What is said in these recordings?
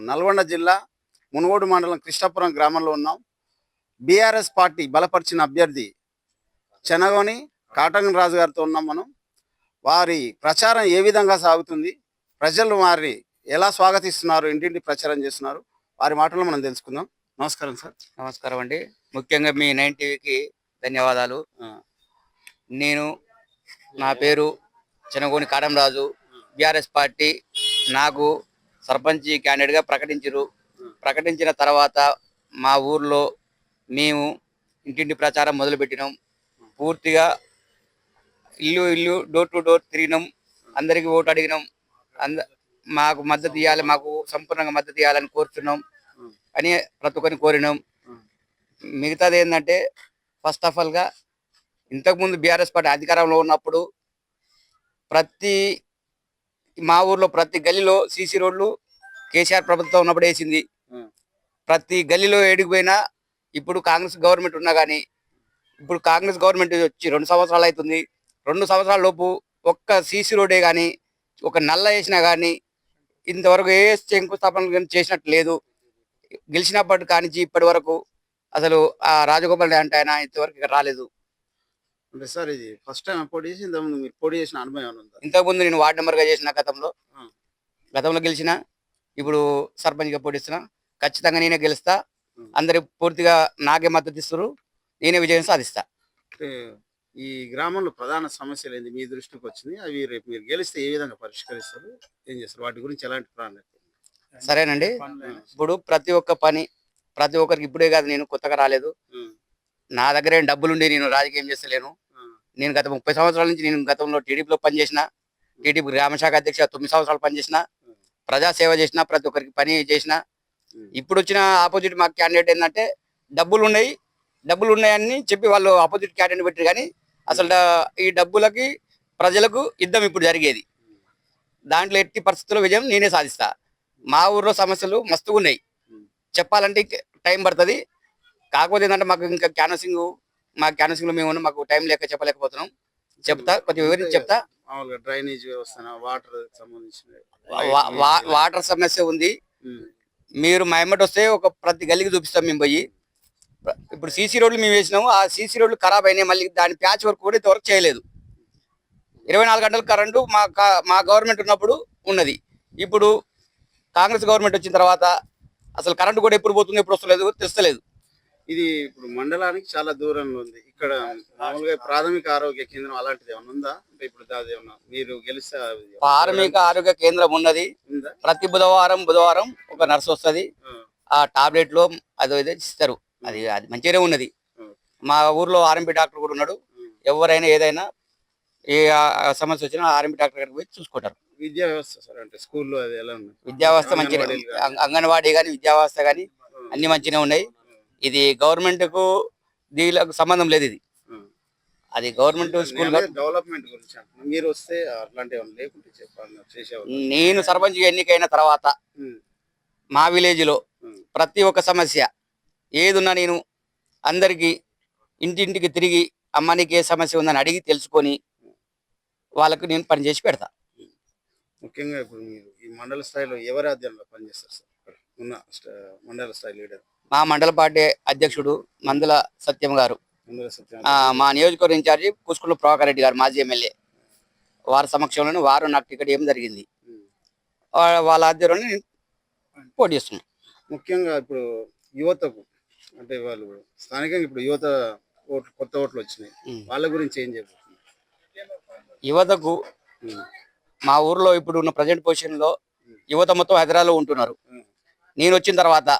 నల్గొండ జిల్లా మునుగోడు మండలం కృష్ణాపురం గ్రామంలో ఉన్నాం. బీఆర్ఎస్ పార్టీ బలపరిచిన అభ్యర్థి చెనగోని కాటన్ రాజు గారితో ఉన్నాం మనం. వారి ప్రచారం ఏ విధంగా సాగుతుంది, ప్రజలు వారిని ఎలా స్వాగతిస్తున్నారు, ఇంటింటి ప్రచారం చేస్తున్నారు, వారి మాటల్లో మనం తెలుసుకుందాం. నమస్కారం సార్. నమస్కారం అండి. ముఖ్యంగా మీ 9 టీవీకి ధన్యవాదాలు. నా పేరు చెనగోని కాటం రాజు. బీఆర్ఎస్ పార్టీ నాకు సర్పంచ్ క్యాండిడేట్గా ప్రకటించిన తర్వాత మా ఊర్లో మేము ఇంటింటి ప్రచారం మొదలుపెట్టినాం. పూర్తిగా ఇల్లు డోర్ టు డోర్ తిరిగినాం. అందరికీ ఓటు అడిగినాం. మాకు మద్దతు ఇవ్వాలి, మాకు సంపూర్ణంగా మద్దతు ఇవ్వాలని కోరుతున్నాం అని ప్రతి ఒక్కరిని కోరినాం. మిగతాది ఏంటంటే, ఫస్ట్ ఆఫ్ ఆల్గా ఇంతకుముందు బీఆర్ఎస్ పార్టీ అధికారంలో ఉన్నప్పుడు మా ఊర్లో ప్రతి గల్లీలో సీసీ రోడ్లు కేసీఆర్ ప్రభుత్వం ఉన్నప్పుడు వేసింది. ప్రతి గల్లీలో ఏడిగిపోయినా ఇప్పుడు కాంగ్రెస్ గవర్నమెంట్ ఉన్నా కానీ, ఇప్పుడు కాంగ్రెస్ గవర్నమెంట్ వచ్చి 2 సంవత్సరాలు అవుతుంది. 2 సంవత్సరాల లోపు ఒక్క సీసీ రోడ్డే కానీ, ఒక నల్ల వేసినా కానీ ఇంతవరకు ఏ శంకుస్థాపన చేసినట్టు లేదు. గెలిచినప్పటి కానించి ఇప్పటి వరకు అసలు ఆ రాజగోపాల్ అంటే ఆయన ఇంతవరకు ఇక్కడ రాలేదు. అంటే సార్, ఇది ఫస్ట్ టైం పోటీ చేసి ఇంతకుముందు మీరు పోటీ చేసిన అనుభవం ఉందా? ఇంతకుముందు నేను వార్డు మెంబర్గా చేసిన గతంలో గెలిచిన, ఇప్పుడు సర్పంచ్గా పోటీస్తున్నా. ఖచ్చితంగా నేనే గెలుస్తా. అందరు పూర్తిగా నాకే మద్దతు ఇస్తారు. నేనే విజయం సాధిస్తా. ఈ గ్రామంలో ప్రధాన సమస్యలు ఏంది మీ దృష్టికి వచ్చింది? అవి రేపు మీరు గెలిస్తే ఏ విధంగా పరిష్కరిస్తారు, ఏం చేస్తారు, వాటి గురించి ఎలాంటి ప్రణాళిక? సరేనండి. ఇప్పుడు ప్రతి ఒక్కరికి ఇప్పుడే కాదు, నేను కొత్తగా రాలేదు. నా దగ్గర ఏం డబ్బులుండి నేను రాజకీయం చేస్తలేను. నేను గత 30 సంవత్సరాల నుంచి నేను గతంలో టీడీపీలో పనిచేసిన, టీడీపీ గ్రామశాఖ అధ్యక్ష 9 సంవత్సరాలు పనిచేసిన, ప్రజాసేవ చేసిన, ప్రతి ఒక్కరికి పని చేసిన. ఇప్పుడు వచ్చిన ఆపోజిట్ మా క్యాండిడేట్ ఏంటంటే డబ్బులు ఉన్నాయని చెప్పి వాళ్ళు ఆపోజిట్ క్యాండిడేట్ పెట్టారు. కానీ అసలు ఈ డబ్బులకి ప్రజలకు యుద్ధం ఇప్పుడు జరిగేది. దాంట్లో ఎట్టి పరిస్థితుల్లో విజయం నేనే సాధిస్తా. మా ఊర్లో సమస్యలు మస్తుగా ఉన్నాయి, చెప్పాలంటే టైం పడుతుంది. కాకపోతే ఏంటంటే మాకు ఇంకా క్యాన్వసింగ్లో మేము మాకు టైం లేక చెప్పలేకపోతున్నాం. చెప్తా, కొద్దిగా వివరించి చెప్తా. డ్రైనేజ్ వ్యవస్థ, వాటర్ సమస్య ఉంది. మీరు మా ఎమ్మటి వస్తే ఒక ప్రతి గల్లీకి చూపిస్తాం మేము పోయి. ఇప్పుడు సీసీ రోడ్లు మేము వేసినాము. ఆ సీసీ రోడ్లు ఖరాబ్ అయినాయి. మళ్ళీ దాని ప్యాచ్ వర్క్ కూడా ఇంతవరకు చేయలేదు. 24 గంటల కరెంటు మా గవర్నమెంట్ ఉన్నప్పుడు ఉన్నది. ఇప్పుడు కాంగ్రెస్ గవర్నమెంట్ వచ్చిన తర్వాత అసలు కరెంటు కూడా ఎప్పుడు పోతుందో ఎప్పుడు వస్తలేదు తెలుస్తలేదు. ఇది ఇప్పుడు మండలానికి చాలా దూరంలో ఉంది. ఇక్కడ మామూలుగా ప్రాథమిక ఆరోగ్య కేంద్రం అలాంటిది ఏమైనా ఉందా? అంటే ఇప్పుడు దాది ఏమన్నా మీరు గెలిస్తే ప్రాథమిక ఆరోగ్య కేంద్రం ఉన్నది. ప్రతి బుధవారం ఒక నర్సు వస్తుంది. ఆ టాబ్లెట్లు అదో ఇదో ఇస్తారు. అది మంచిగానే ఉన్నది. మా ఊర్లో ఆర్ఎంపీ డాక్టర్ కూడా ఉన్నాడు. ఎవరైనా ఏదైనా ఏ సమస్య వచ్చినా ఆర్ఎంపీ డాక్టర్ గారికి పోయి చూసుకుంటారు. విద్యా వ్యవస్థ సార్, అంటే స్కూల్లో అది ఎలా ఉంది? విద్యా వ్యవస్థ మంచిగా, అంగన్వాడీ కానీ విద్యా వ్యవస్థ కానీ అన్ని మంచిగానే ఉన్నాయి. ఇది గవర్నమెంట్ కు దీనికి సంబంధం లేదు. అది గవర్నమెంట్ స్కూల్. డెవలప్మెంట్ గురించి మీరు వస్తే అట్లాంటివి లేకుంటే చెప్పాలి. నేను సర్పంచ్ ఎన్నికైన తర్వాత మా విలేజ్ లో ప్రతి ఒక్క సమస్య ఏదున్నా నేను అందరికి ఇంటింటికి తిరిగి అమ్మ నీకు ఏ సమస్య ఉందని అడిగి తెలుసుకొని వాళ్ళకు నేను పనిచేసి పెడతా. ముఖ్యంగా ఇప్పుడు మీరు ఈ మండల స్థాయిలో ఎవరి ఆధ్వర్యంలో పనిచేస్తారు సార్? ఉన్న మండల స్థాయి లీడర్ మా మండల పార్టీ అధ్యక్షుడు మందుల సత్యం గారు, మా నియోజకవర్గ ఇన్ఛార్జి కూసుకుల ప్రభాకర్ రెడ్డి గారు, మాజీ ఎమ్మెల్యే, వారి సమక్షంలోనే వారు నాకు టికెట్ ఏం జరిగింది. వాళ్ళ ఆధ్వర్యంలో నేను పోటీ చేస్తున్నాను. ముఖ్యంగా ఇప్పుడు యువతకు, అంటే వాళ్ళు స్థానికంగా ఇప్పుడు యువత కొత్త ఓట్లు వచ్చినాయి, వాళ్ళ గురించి ఏం చెప్పారు? యువతకు మా ఊర్లో ఇప్పుడు ఉన్న ప్రజెంట్ పొజిషన్ లో యువత మొత్తం హైదరాబాద్లో ఉంటున్నారు. నేను వచ్చిన తర్వాత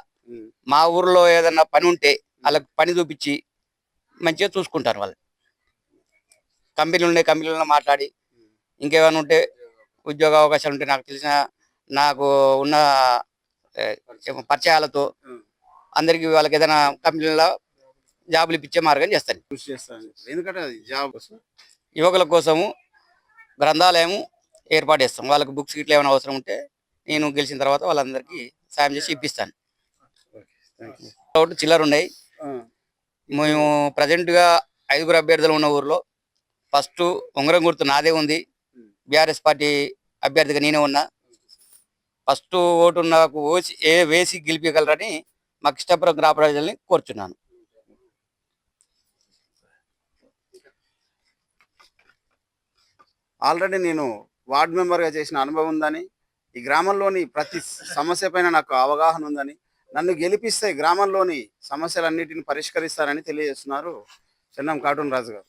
మా ఊర్లో ఏదన్నా పని ఉంటే వాళ్ళకి పని చూపించి మంచిగా చూసుకుంటారు. వాళ్ళు కంపెనీలో మాట్లాడి ఇంకేమైనా ఉంటే ఉద్యోగ అవకాశాలు ఉంటే నాకు ఉన్న పరిచయాలతో అందరికి వాళ్ళకి ఏదైనా కంపెనీలో జాబులు ఇప్పించే మార్గం చేస్తాను. ఎందుకంటే యువకుల కోసము గ్రంథాలయం ఏర్పాటు చేస్తాం. వాళ్ళకి బుక్స్ గిట్లా ఏమైనా అవసరం ఉంటే నేను గెలిచిన తర్వాత వాళ్ళందరికీ సాయం చేసి ఇప్పిస్తాను. చిల్లర ఉన్నాయి. మేము ప్రజెంట్గా 5 అభ్యర్థులు ఉన్న ఊర్లో ఫస్ట్ ఉంగరం గుర్తు నాదే ఉంది. బీఆర్ఎస్ పార్టీ అభ్యర్థిగా నేనే ఉన్నా. ఫస్ట్ ఓటు నాకు వేసి గెలిపించగలరని మా కిష్టాపురం గ్రామ ప్రజల్ని కోరుచున్నాను. ఆల్రెడీ నేను వార్డ్ మెంబర్గా చేసిన అనుభవం ఉందని, ఈ గ్రామంలోని ప్రతి సమస్య పైన నాకు అవగాహన ఉందని, నన్ను గెలిపిస్తే గ్రామంలోని సమస్యలన్నిటిని పరిష్కరిస్తారని తెలియజేస్తున్నారు చెన్నం కాటూన్ రాజు గారు.